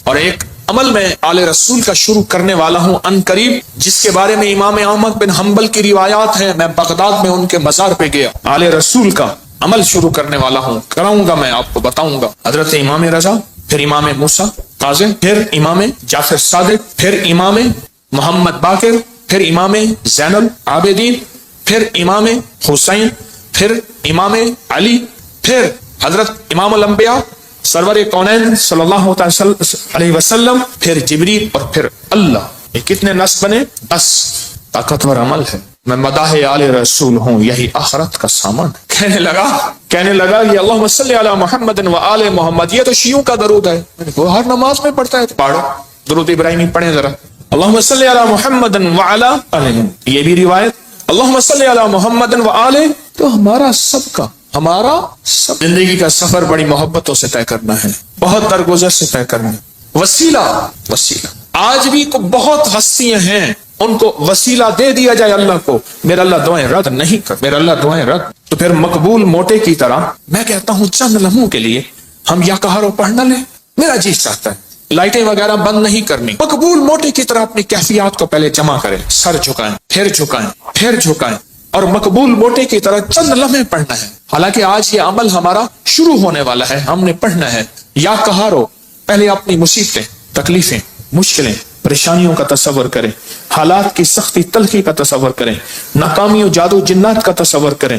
اور ایک عمل میں آل رسول کا شروع کرنے والا ہوں ان قریب، جس کے بارے میں امام احمد بن حنبل کی روایات ہیں. میں بغداد میں ان کے مزار پہ گیا، آل رسول کا عمل شروع کرنے والا ہوں، کراؤں گا، میں آپ کو بتاؤں گا. حضرت امام رضا، پھر امام موسیٰ کاظم، پھر امام جعفر صادق، پھر امام محمد باقر، پھر امام زین العابدین، پھر امام حسین، پھر امام علی، پھر حضرت امام الانبیاء سرور کونین صلی اللہ علیہ وسلم، پھر جبریل، اور پھر اللہ. یہ کتنے نصب بنے؟ 10. طاقتور عمل ہے. میں مداح آل رسول ہوں، یہی آخرت کا سامان. کہنے لگا یہ اللہم صلی علی محمد و آل محمد، یہ تو شیعوں کا درود ہے. وہ ہر نماز میں پڑھتا ہے، پڑھو درود ابراہیمی پڑھیں ذرا. اللہم صلی علی محمد و آل، یہ بھی روایت اللہم صلی علی محمد و آل. تو ہمارا سب زندگی کا سفر بڑی محبتوں سے طے کرنا ہے، بہت درگزر سے طے کرنا ہے. وسیلہ آج بھی بہت ہستیاں ہیں، ان کو وسیلہ دے دیا جائے اللہ کو، میرا اللہ دعائیں رد نہیں کر، میرا اللہ دعائیں رد. تو پھر مقبول موٹے کی طرح میں کہتا ہوں چند لمحوں کے لیے ہم یا کہارو پڑھ نہ لیں. میرا جی چاہتا ہے لائٹیں وغیرہ بند نہیں کرنی، مقبول موٹے کی طرح اپنی کیفیات کو پہلے جمع کریں، سر جھکائیں، پھر جھکائیں، اور مقبول موٹے کی طرح چند لمحے پڑھنا ہے. حالانکہ آج یہ عمل ہمارا شروع ہونے والا ہے، ہم نے پڑھنا ہے. یا کہارو پہلے اپنی مصیبتیں، تکلیفیں، مشکلیں، پریشانیوں کا تصور کریں، حالات کی سختی تلخی کا تصور کریں، ناکامی و جادو جنات کا تصور کریں،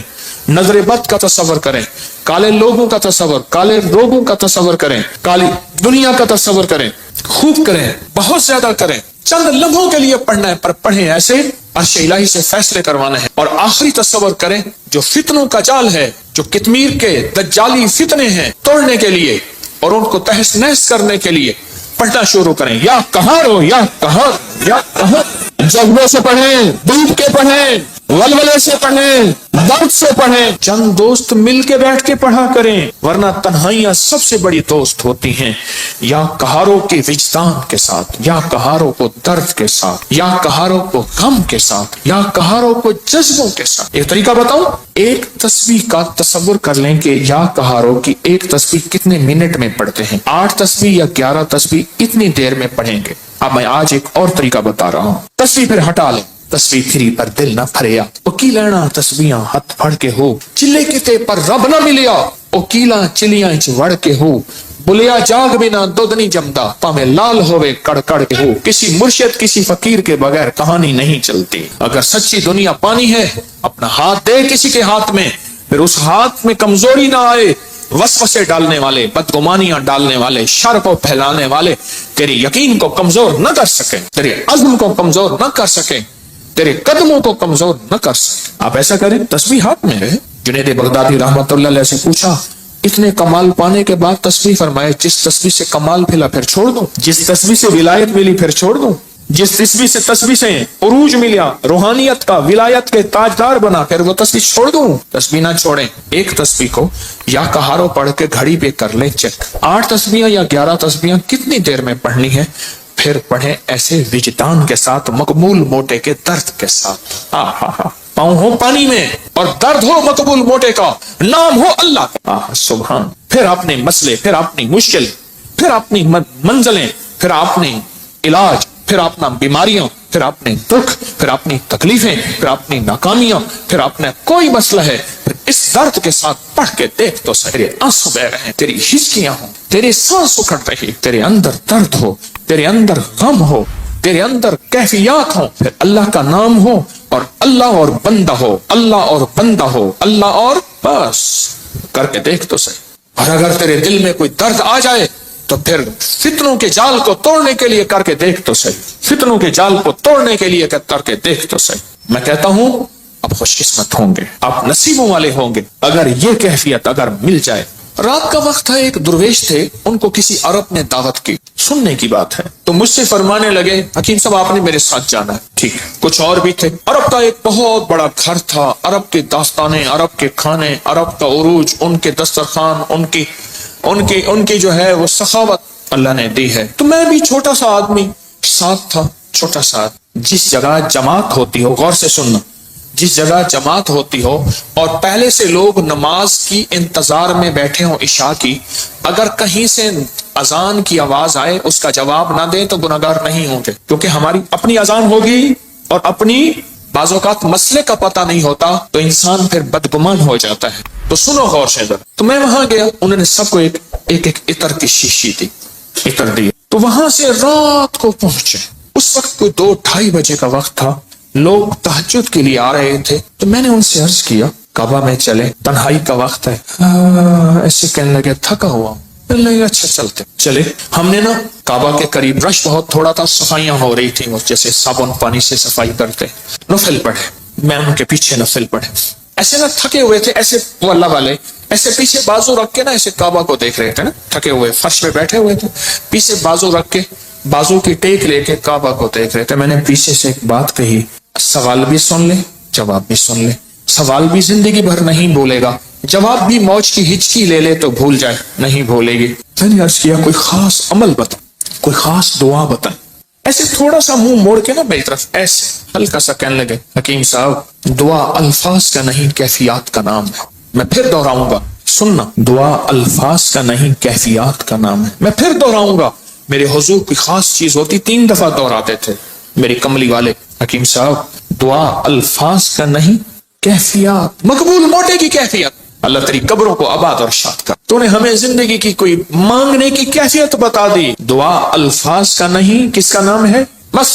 نظر بد کا تصور کریں، کالے لوگوں کا تصور، کالے روگوں کا تصور کریں، کالی دنیا کا تصور کریں. خوب کریں، بہت زیادہ کریں. چند لمحوں کے لیے پڑھنا ہے، پر پڑھیں ایسے عرش الہی سے فیصلے کروانے ہیں. اور آخری تصور کریں، جو فتنوں کا جال ہے، جو کتمیر کے دجالی فتنے ہیں، توڑنے کے لیے اور ان کو تہس نہس کرنے کے لیے پڑھنا شروع کریں. یا کہارو، یا جذبے سے پڑھیں، ڈوب کے پڑھیں، ولولے سے پڑھیں، درد سے پڑھیں. چند دوست مل کے بیٹھ کے پڑھا کریں، ورنہ تنہائیاں سب سے بڑی دوست ہوتی ہیں. یا کہارو کے وجدان کے ساتھ، یا کہارو کو درد کے ساتھ، یا کہارو کو غم کے ساتھ، یا کہارو کو جذبوں کے ساتھ. ایک طریقہ بتاؤں، ایک تسبیح کا تصور کر لیں کہ یا کہارو کی ایک تسبیح کتنے منٹ میں پڑھتے ہیں. 8 تسبیح یا 11 تسبیح اتنی دیر میں پڑھیں گے. اب میں آج ایک اور طریقہ بتا رہا ہوں. تسبیح پھر ہٹا لیں، تسبیح پھری پر دل نہ پھریا، او کی لینا تسبیحاں ہتھ پھڑ کے ہو، چلے کتے پر رب نہ ملیا، او کیلا چلیاں اچ وڑ کے ہو، بلیا جاگ بنا دودھ نہیں جمدا، پاویں لال ہوئے کڑ کڑ کے ہو. کسی مرشد کسی فقیر کے بغیر کہانی نہیں چلتی. اگر سچی دنیا پانی ہے، اپنا ہاتھ دے کسی کے ہاتھ میں، پھر اس ہاتھ میں کمزوری نہ آئے. وسوسے ڈالنے والے، بدگمانیاں ڈالنے والے، شر کو پھیلانے والے تیرے یقین کو کمزور نہ کر سکیں، تیرے عزم کو کمزور نہ کر سکیں، تیرے قدموں کو کمزور نہ کر سکیں. آپ ایسا کریں، تسبیح ہاتھ میں رہے. جنید بغدادی رحمۃ اللہ علیہ سے پوچھا، اتنے کمال پانے کے بعد تسبیح فرمائے، جس تسبیح سے کمال ملا پھر چھوڑ دوں، جس تسبیح سے ولایت ملی پھر چھوڑ دوں، جس تسبیح سے عروج ملا، روحانیت کا، ولایت کے تاجدار بنا، پھر وہ تسبیح چھوڑ دوں. تسبیح نہ چھوڑیں. ایک تسبیح کو یا کہارو پڑھ کے گھڑی پہ کر لیں چیک، 8 تسبیحاں یا 11 تسبیحاں کتنی دیر میں پڑھنی ہے. پھر پڑھیں ایسے وجدان کے ساتھ، مقبول موٹے کے درد کے ساتھ. پاؤں ہو پانی میں اور درد ہو مقبول موٹے کا، نام ہو اللہ کا. سبحان. پھر اپنے مسئلے، پھر اپنی مشکل، پھر اپنی منزلیں، پھر اپنے علاج، پھر اپنا بیماریاں، پھر اپنے دکھ، پھر اپنی تکلیفیں، پھر اپنی ناکامیاں، پھر اپنا کوئی مسئلہ ہے، پھر اس درد کے ساتھ پڑھ کے دیکھ تو صحیح. تیرے آنسو بہ رہے ہیں، تیری ہچکیاں ہوں، تیرے سانس اکھڑ رہی، تیرے اندر درد ہو، تیرے اندر غم ہو، تیرے اندر کیفیات ہوں، پھر اللہ کا نام ہو اور اللہ اور بندہ ہو، اللہ اور بندہ ہو، اللہ اور بس کر کے دیکھ تو صحیح. اور اگر تیرے دل میں کوئی درد آ جائے تو پھر فتنوں کے جال کو توڑنے کے لیے کر کے دیکھ تو صحیح. فتنوں کے جال کو توڑنے کے لیے کر کے دیکھ تو صحیح. میں کہتا ہوں آپ خوش قسمت ہوں گے، آپ نصیبوں والے ہوں گے اگر یہ کیفیت اگر مل جائے. رات کا وقت تھا، ایک درویش تھے، ان کو کسی عرب نے دعوت کی. سننے کی بات ہے تو مجھ سے فرمانے لگے، حکیم صاحب آپ نے میرے ساتھ جانا ہے. ٹھیک ہے. کچھ اور بھی تھے. عرب کا ایک بہت بڑا گھر تھا، عرب کے داستانیں، عرب کے کھانے، عرب کا عروج، ان کے دسترخوان، ان کی جو ہے وہ سخاوت اللہ نے دی ہے. تو میں بھی چھوٹا سا آدمی ساتھ تھا، چھوٹا سا. جس جگہ جماعت ہوتی ہو، غور سے سننا، جس جگہ جماعت ہوتی ہو اور پہلے سے لوگ نماز کی انتظار میں بیٹھے ہوں عشاء کی، اگر کہیں سے اذان کی آواز آئے اس کا جواب نہ دیں تو گناہگار نہیں ہوں گے، کیونکہ ہماری اپنی اذان ہوگی اور اپنی بعض اوقات مسئلے کا پتہ نہیں ہوتا تو انسان پھر بدگمان ہو جاتا ہے۔ تو سنو غور سے ذرا۔ تو میں وہاں گیا، انہوں نے سب کو ایک عطر کی شیشی دی، عطر دی، تو وہاں سے رات کو پہنچے۔ اس وقت کوئی 2-2:30 بجے کا وقت تھا، لوگ تہجد کے لیے آ رہے تھے۔ تو میں نے ان سے عرض کیا کعبہ میں چلے، تنہائی کا وقت ہے۔ ایسے کہنے لگے تھکا ہوا۔ اچھا چلتے چلے۔ ہم نے نا کعبہ کے قریب رش بہت تھوڑا تھا، صفائیاں ہو رہی تھیں، جیسے صابن پانی سے صفائی کرتے، نفل پڑھے، میں ان کے پیچھے نفل پڑھے۔ ایسے نا تھکے ہوئے تھے، ایسے وہ اللہ والے ایسے پیچھے بازو رکھ کے نا ایسے کعبہ کو دیکھ رہے تھے نا، تھکے ہوئے فرش پہ بیٹھے ہوئے تھے، پیچھے بازو رکھ کے بازو کی ٹیک لے کے کعبہ کو دیکھ رہے تھے۔ میں نے پیچھے سے ایک بات کہی، سوال بھی سن لے جواب بھی سن لے، سوال بھی زندگی بھر نہیں بولے گا، جواب بھی موج کی ہچکی لے لے تو بھول جائے، نہیں بھولے گی۔ میں نے عرض کیا کوئی خاص عمل بتا، کوئی خاص دعا بتا۔ ایسے تھوڑا سا منہ موڑ کے نا میری طرف ایسے ہلکا سا کہنے لگے حکیم صاحب دعا الفاظ کا نہیں کیفیات کا نام ہے۔ میں پھر دہراؤں گا، سننا، دعا الفاظ کا نہیں کیفیات کا نام ہے۔ میں پھر دہراؤں گا، میرے حضور کی خاص چیز ہوتی 3 دفعہ دہراتے تھے میری کملی والے، حکیم صاحب دعا الفاظ کا نہیں کیفیات، مقبول موٹے کی کیفیت۔ اللہ تیری قبروں کو آباد اور شاد کر، تو نے ہمیں زندگی کی کوئی مانگنے کی کیفیت بتا دی۔ دعا الفاظ کا نہیں کس کا نام ہے؟ بس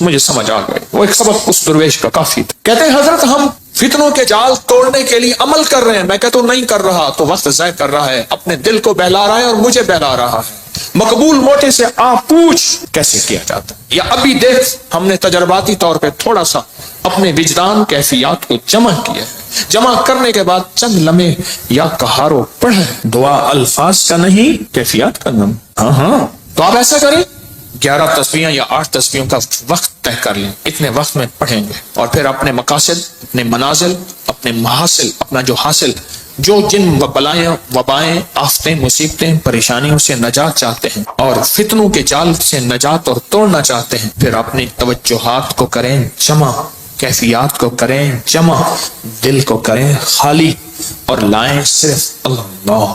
مجھے سمجھ آ گئی، وہ ایک سبق اس درویش کا کافی تھا۔ کہتے ہیں حضرت ہم فتنوں کے جال توڑنے کے لیے عمل کر رہے ہیں، میں کہتا ہوں نہیں کر رہا تو وقت ضائع کر رہا ہے، اپنے دل کو بہلا رہا ہے اور مجھے بہلا رہا ہے۔ مقبول موٹے سے آپ پوچھ کیسے کیا جاتا ہے، یا ابھی دیکھ ہم نے تجرباتی طور پہ تھوڑا سا اپنے وجدان کیفیات کو جمع کیا ہے، جمع کرنے کے بعد چند لمحے یا کہارو پڑھے، دعا الفاظ کا نہیں کیفیات کا نام۔ ہاں تو آپ ایسا کریں 11 تسبیحیں یا 8 تسبیحوں کا وقت طے کر لیں، اتنے وقت میں پڑھیں گے، اور پھر اپنے مقاصد، اپنے منازل، اپنے محاصل، اپنا جو حاصل، جو جن بلائیں وبائیں آفتیں مصیبتیں پریشانیوں سے نجات چاہتے ہیں اور فتنوں کے جال سے نجات اور توڑنا چاہتے ہیں، پھر اپنی توجہات کو کریں جمع، کیفیات کو کریں جمع، دل کو کریں خالی اور لائیں صرف اللہ،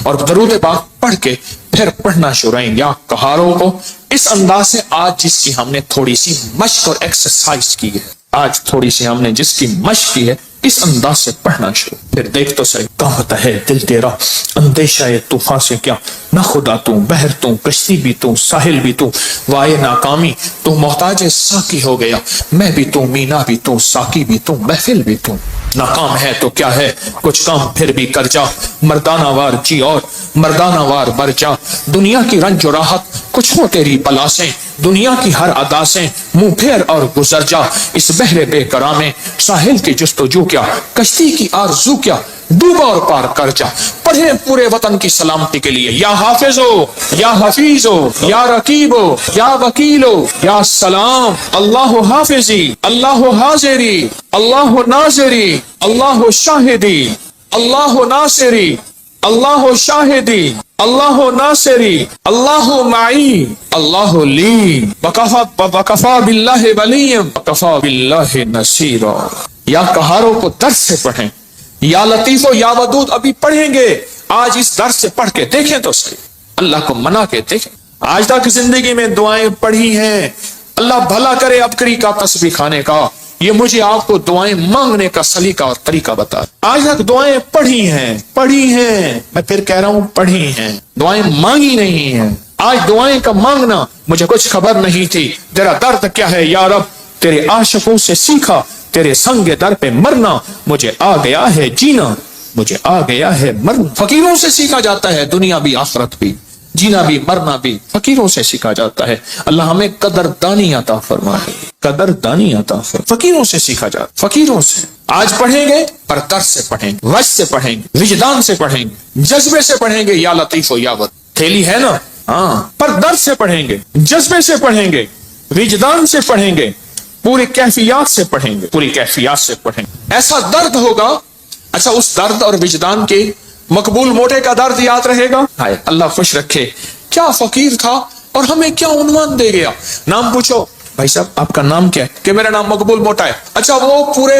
اور درود پاک پڑھ کے پھر پڑھنا شروع کریں یا کہاروں کو اس انداز سے۔ آج جس کی ہم نے تھوڑی سی مشق اور ایکسرسائز کی ہے، آج تھوڑی سی ہم نے جس کی مشق کی ہے، اس انداز سے پڑھنا شروع، پھر دیکھ تو صحیح کہتا ہے دل تیرا اندیشہ طوفان سے کیا، نہ خدا تو بحر تو کشتی بھی تو ساحل بھی تو، وائے ناکامی تو محتاج ساقی ہو گیا، میں بھی تو مینا بھی تو ساقی بھی تو محفل بھی تو، ناکام ہے تو کیا ہے کچھ کام پھر بھی کر جا، مردانہ وار جی اور مردانہ وار مر جا، دنیا کی رنج و راحت کچھ ہو تیری بلا سے، دنیا کی ہر ادا سے منہ پھیر اور گزر جا، اس بحر بے قرار میں ساحل کی جستجو کیا، کشتی کی آرزو کیا، ڈوبا اور پار کر جا، پڑھیں پورے وطن کی سلامتی کے لیے یا حافظ ہو یا حفیظ ہو یا رقیب ہو یا وکیل ہو یا سلام، اللہ حافظی اللہ حاضری اللہ ناظری اللہ شاہدی اللہ ناصری اللہ شاہدی اللہ ناصری اللہ معی اللہ لی وکفا باللہ ولی وکفا باللہ نصیرا۔ یا کہاروں کو درس سے پڑھیں، یا لطیف و یا ودود ابھی پڑھیں گے، آج اس درس سے پڑھ کے دیکھیں تو صحیح، اللہ کو منا کے دیکھیں۔ آج تک زندگی میں دعائیں پڑھی ہیں، اللہ بھلا کرے ابکری کا تسبیح کھانے کا، یہ مجھے آپ کو دعائیں مانگنے کا سلیقہ اور طریقہ بتا۔ آج تک دعائیں پڑھی ہیں، میں پھر کہہ رہا ہوں پڑھی ہیں، دعائیں مانگی نہیں ہیں۔ آج دعائیں کا مانگنا مجھے کچھ خبر نہیں تھی، تیرا درد کیا ہے یا رب، تیرے عاشقوں سے سیکھا، تیرے سنگ در پہ مرنا، مجھے آ گیا ہے جینا، مجھے آ گیا ہے مرنا۔ فقیروں سے سیکھا جاتا ہے دنیا بھی آخرت بھی، جینا بھی مرنا بھی فقیروں سے سیکھا جاتا ہے۔ اللہ ہمیں قدردانی عطا فرمائے، قدردانی عطا فرمائے، فقیروں سے سیکھا جاتا، فقیروں سے۔ آج پڑھیں گے پر درس سے پڑھیں گے، وجد سے پڑھیں گے، وجدان سے پڑھیں گے، جذبے سے پڑھیں گے، یا لطیف و یا ود تھیلی ہے نا، ہاں، پر درس سے پڑھیں گے، جذبے سے پڑھیں گے، وجدان سے پڑھیں گے، پوری کیفیات سے پڑھیں گے، پوری کیفیات سے پڑھیں گے۔ ایسا درد ہوگا، اچھا اس درد اور وجدان کے مقبول موٹے کا درد یاد رہے گا، ہائے اللہ خوش رکھے، کیا فقیر تھا اور ہمیں کیا عنوان دے گیا۔ نام پوچھو بھائی صاحب آپ کا نام کیا ہے، کہ میرا نام مقبول موٹا ہے، اچھا وہ پورے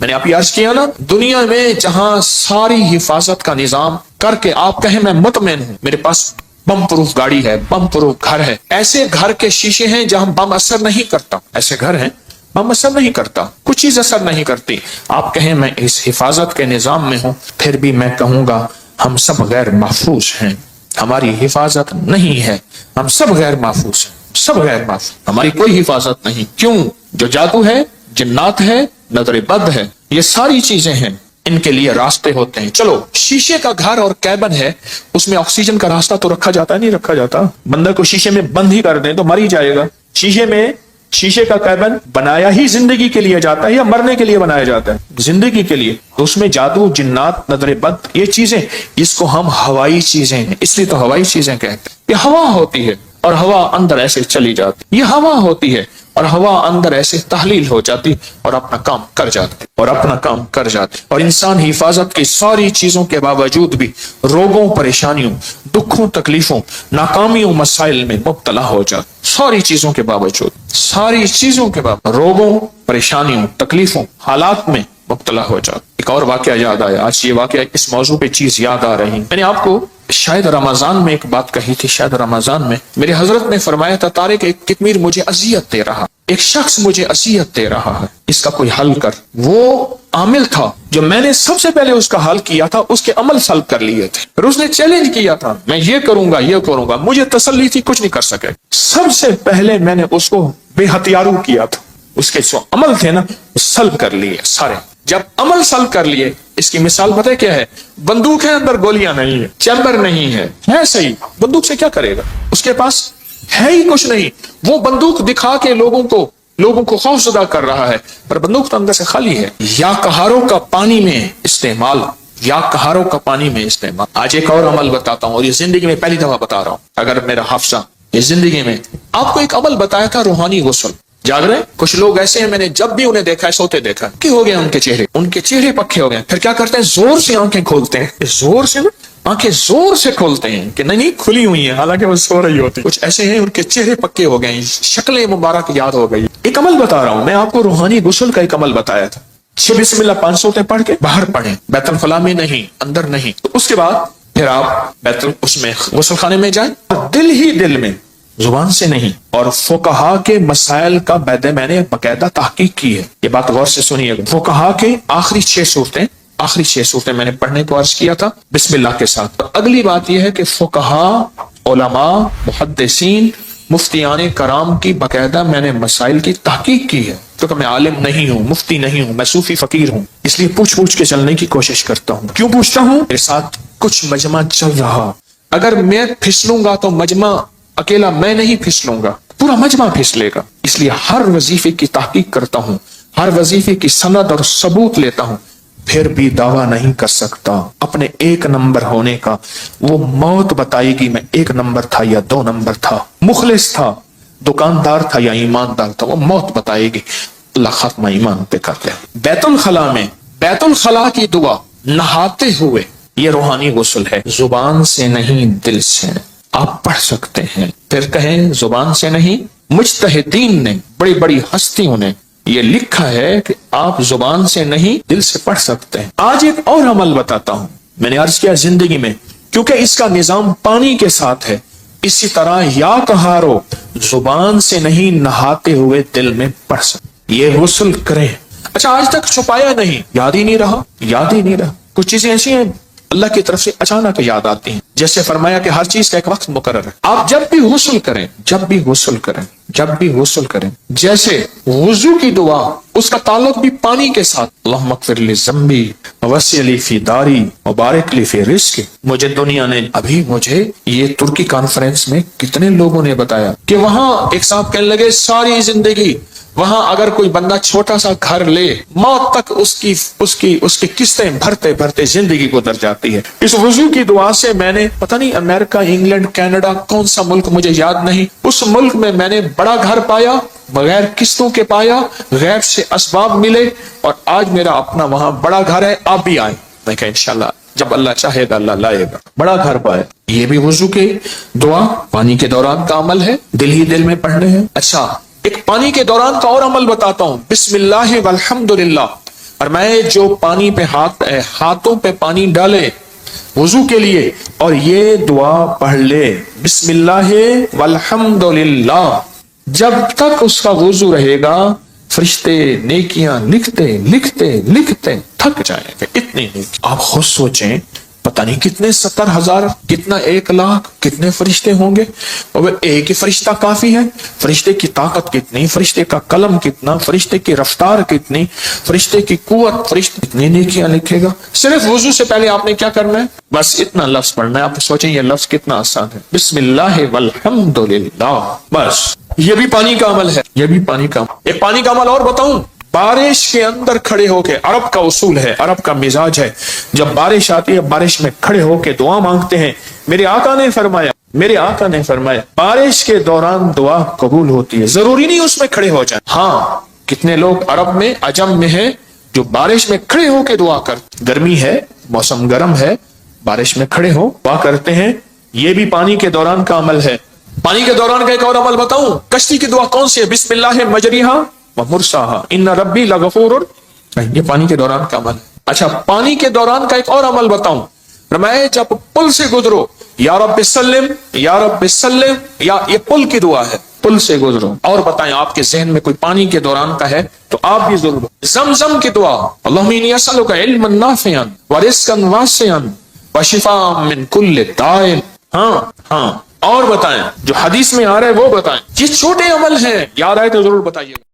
میں نے آپ یہ عرض کیا نا، دنیا میں جہاں ساری حفاظت کا نظام کر کے آپ کہیں میں مطمئن ہوں، میرے پاس بم پروف گاڑی ہے، بم پروف گھر ہے، ایسے گھر کے شیشے ہیں جہاں بم اثر نہیں کرتا، ایسے گھر ہیں بم اثر نہیں کرتا، کچھ چیز اثر نہیں کرتی، آپ کہیں میں اس حفاظت کے نظام میں ہوں، پھر بھی میں کہوں گا ہم سب غیر محفوظ ہیں، ہماری حفاظت نہیں ہے، ہم سب غیر محفوظ ہیں، سب غیر محفوظ، ہماری کوئی حفاظت نہیں۔ کیوں؟ جو جادو ہے، جنات ہے، نظر بد ہے، یہ ساری چیزیں ہیں، ان کے لیے راستے ہوتے ہیں۔ چلو شیشے کا گھر اور کیبن ہے، اس میں آکسیجن کا راستہ تو رکھا جاتا ہے، نہیں رکھا جاتا؟ بندہ کو شیشے میں بند ہی کر دیں تو مر ہی جائے گا۔ شیشے کا کیبن بنایا ہی زندگی کے لیے جاتا ہے یا مرنے کے لیے بنایا جاتا ہے؟ زندگی کے لیے۔ تو اس میں جادو، جنات، نظر بد، یہ چیزیں، اس کو ہم ہوائی چیزیں ہیں، اس لیے تو ہوائی چیزیں کہتے ہیں۔ یہ ہوا ہوتی ہے اور ہوا اندر ایسے چلی جاتی، یہ ہوا ہوتی ہے اور ہوا اندر ایسے تحلیل ہو جاتی اور اپنا کام کر جاتی اور انسان حفاظت کی ساری چیزوں کے باوجود بھی روگوں، پریشانیوں، دکھوں، تکلیفوں، ناکامیوں، مسائل میں مبتلا ہو جاتا، ساری چیزوں کے باوجود روگوں، پریشانیوں، تکلیفوں، حالات میں مبتلا ہو جاتا۔ ایک اور واقعہ یاد آیا، آج یہ واقعہ اس موضوع پہ چیز یاد آ رہی، میں نے آپ کو شاید رمضان میں ایک بات کہی تھی، شاید رمضان میں میرے حضرت نے فرمایا تھا، طارق ایک کتمیر مجھے اذیت دے رہا، ایک شخص مجھے اذیت دے رہا ہے، اس کا کوئی حل کر۔ وہ عامل تھا جو میں نے سب سے پہلے اس کا حل کیا تھا، اس کے عمل سلب کر لیے تھے، اور اس نے چیلنج کیا تھا میں یہ کروں گا، مجھے تسلی تھی کچھ نہیں کر سکے۔ سب سے پہلے میں نے اس کو بے ہتھیارو کیا تھا، اس کے جو عمل تھے نا سلب کر لیے سارے۔ جب عمل سلب کر لیے، اس کی مثال پتہ کیا ہے؟ بندوق ہے، اندر گولیاں نہیں ہے، چیمبر نہیں ہے صحیح، بندوق سے کیا کرے گا؟ اس کے پاس ہے ہی کچھ نہیں، وہ بندوق دکھا کے لوگوں کو خوف زدہ کر رہا ہے، پر بندوق تو اندر سے خالی ہے۔ یا کہاروں کا پانی میں استعمال، آج ایک اور عمل بتاتا ہوں، اور یہ زندگی میں پہلی دفعہ بتا رہا ہوں، اگر میرا حافظہ یہ زندگی میں آپ کو ایک عمل بتایا تھا، روحانی غسل۔ جاگ رہے کچھ لوگ ایسے ہیں، میں نے جب بھی انہیں دیکھا ہے سوتے دیکھا کہ ہو گئے ان کے چہرے پکے ہو گئے، پھر کیا کرتے ہیں؟ زور سے آنکھیں کھولتے ہیں، آنکھیں زور سے کھولتے ہیں کہ نہیں کھلی ہوئی ہیں، حالانکہ وہ سو رہی ہوتی۔ کچھ ایسے ہیں ان کے چہرے پکے ہو گئے، شکلیں مبارک یاد ہو گئی۔ ایک عمل بتا رہا ہوں میں آپ کو، روحانی غسل کا ایک عمل بتایا تھا۔ بسم اللہ 5 سوتے پڑھ کے باہر پڑھیں، بیت الخلاء میں نہیں، اندر نہیں۔ تو اس کے بعد پھر آپ اس میں غسل خانے میں جائیں، دل ہی دل میں، زبان سے نہیں۔ اور فقہا کے مسائل کا میں نے باقاعدہ تحقیق کی ہے، یہ بات غور سے سنیے گا۔ فقہا کے آخری 6 صورتیں میں نے پڑھنے کو عرض کیا تھا بسم اللہ کے ساتھ۔ اگلی بات یہ ہے کہ فقہا، علماء، محدثین، مفتیان کرام کی باقاعدہ میں نے مسائل کی تحقیق کی ہے، کیونکہ میں عالم نہیں ہوں، مفتی نہیں ہوں، میں صوفی فقیر ہوں، اس لیے پوچھ کے چلنے کی کوشش کرتا ہوں۔ کیوں پوچھتا ہوں؟ میرے ساتھ کچھ مجمع چل رہا، اگر میں پھسلوں گا تو مجمع، اکیلا میں نہیں پھسلوں گا، پورا مجمع پھسلے گا، اس لیے ہر وظیفے کی تحقیق کرتا ہوں، ہر وظیفے کی سند اور ثبوت لیتا ہوں، پھر بھی دعویٰ نہیں کر سکتا اپنے 1 نمبر ہونے کا۔ وہ موت بتائے گی میں 1 نمبر تھا یا 2 نمبر تھا، مخلص تھا، دکاندار تھا یا ایماندار تھا، وہ موت بتائے گی۔ اللہ خاتمہ ایمان پہ کر لے۔ بیت الخلاء کی دعا نہاتے ہوئے، یہ روحانی غسل ہے، زبان سے نہیں دل سے آپ پڑھ سکتے ہیں۔ پھر کہیں زبان سے نہیں، مجتہدین نے، بڑی بڑی ہستیوں نے یہ لکھا ہے کہ آپ زبان سے نہیں دل سے پڑھ سکتے ہیں۔ آج ایک اور عمل بتاتا ہوں، میں نے عرض کیا زندگی میں، کیونکہ اس کا نظام پانی کے ساتھ ہے، اسی طرح یا کہارو، زبان سے نہیں نہاتے ہوئے دل میں پڑھ سکتے، یہ غسل کریں۔ اچھا آج تک چھپایا نہیں، یاد ہی نہیں رہا۔ کچھ چیزیں ایسی ہیں اللہ کی طرف سے اچانک یاد آتی ہیں، جیسے فرمایا کہ ہر چیز کا ایک وقت مقرر ہے۔ آپ جب بھی غسل کریں، جیسے وضو کی دعا، اس کا تعلق بھی پانی کے ساتھ، اللہم اغفر لی ذنبی ووسع لی فی داری وبارک لی فی رزقی۔ مجھے دنیا نے مجھے یہ ترکی کانفرنس میں کتنے لوگوں نے بتایا کہ وہاں ایک صاحب کہنے لگے ساری زندگی وہاں اگر کوئی بندہ چھوٹا سا گھر لے، موت تک اس کی قسطیں بھرتے زندگی گزر جاتی ہے۔ اس وضو کی دعا سے میں نے پتہ نہیں امریکہ، انگلینڈ، کینیڈا، کون سا ملک مجھے یاد نہیں، اس ملک میں نے بڑا گھر پایا، بغیر قسطوں کے پایا، غیر سے اسباب ملے، اور آج میرا اپنا وہاں بڑا گھر ہے، آپ بھی آئیں۔ میں کہا انشاءاللہ جب اللہ چاہے گا اللہ لائے گا، بڑا گھر پائے۔ یہ بھی وضو کے دعا پانی کے دوران کا عمل ہے، دل ہی دل میں پڑھنے ہیں۔ اچھا ایک پانی کے دوران کا اور عمل بتاتا ہوں، بسم اللہ والحمد للہ اور میں جو پانی پہ ہاتھوں پہ پانی ڈالے وضو کے لیے اور یہ دعا پڑھ لے بسم اللہ والحمد للہ، جب تک اس کا وضو رہے گا فرشتے نیکیاں لکھتے لکھتے لکھتے تھک جائیں گے، اتنی نیکی۔ آپ خود سوچیں، پتہ نہیں کتنے 70,000 کتنا 1,00,000 کتنے فرشتے ہوں گے، اور ایک ہی فرشتہ کافی ہے؟ فرشتے کی طاقت کتنی، فرشتے کا قلم کتنا، فرشتے کی رفتار کتنی، فرشتے کی قوت، فرشتے کتنی نیکیاں لکھے گا۔ صرف وضو سے پہلے آپ نے کیا کرنا ہے؟ بس اتنا لفظ پڑھنا ہے۔ آپ سوچیں یہ لفظ کتنا آسان ہے، بسم اللہ والحمد للہ، بس یہ بھی پانی کا عمل ہے، یہ بھی پانی کا عمل۔ ایک پانی کا عمل اور بتاؤں، بارش کے اندر کھڑے ہو کے، عرب کا اصول ہے، عرب کا مزاج ہے، جب بارش آتی ہے بارش میں کھڑے ہو کے دعا مانگتے ہیں۔ میرے آقا نے فرمایا بارش کے دوران دعا قبول ہوتی ہے، ضروری نہیں اس میں کھڑے ہو جائیں۔ ہاں، کتنے لوگ عرب میں عجم میں ہیں جو بارش میں کھڑے ہو کے دعا کرتے، گرمی ہے، موسم گرم ہے، بارش میں کھڑے ہو دعا کرتے ہیں، یہ بھی پانی کے دوران کا عمل ہے۔ پانی کے دوران کا ایک اور عمل بتاؤں، کشتی کی دعا کون سی ہے؟ بسم اللہ مجریہا ومرساہا ان ربی لغفور، یہ پانی کے دوران کا عمل ہے۔ اچھا، پانی کے دوران کا ایک اور عمل بتاؤں، فرمایا جب پل سے گزرو یا رب سلم یا رب سلم، یا یہ پل کی دعا ہے، پل سے گزرو۔ اور بتائیں آپ کے ذہن میں کوئی پانی کے دوران کا ہے تو آپ بھی ضرور۔ زمزم کی دعا، اللہم انی اسألک علما نافعا ورزقا واسعا وشفاء من کل داء۔ ہاں اور بتائیں جو حدیث میں آ رہا ہے وہ بتائیں، یہ چھوٹے عمل ہیں، یاد آئے تو ضرور بتائیے۔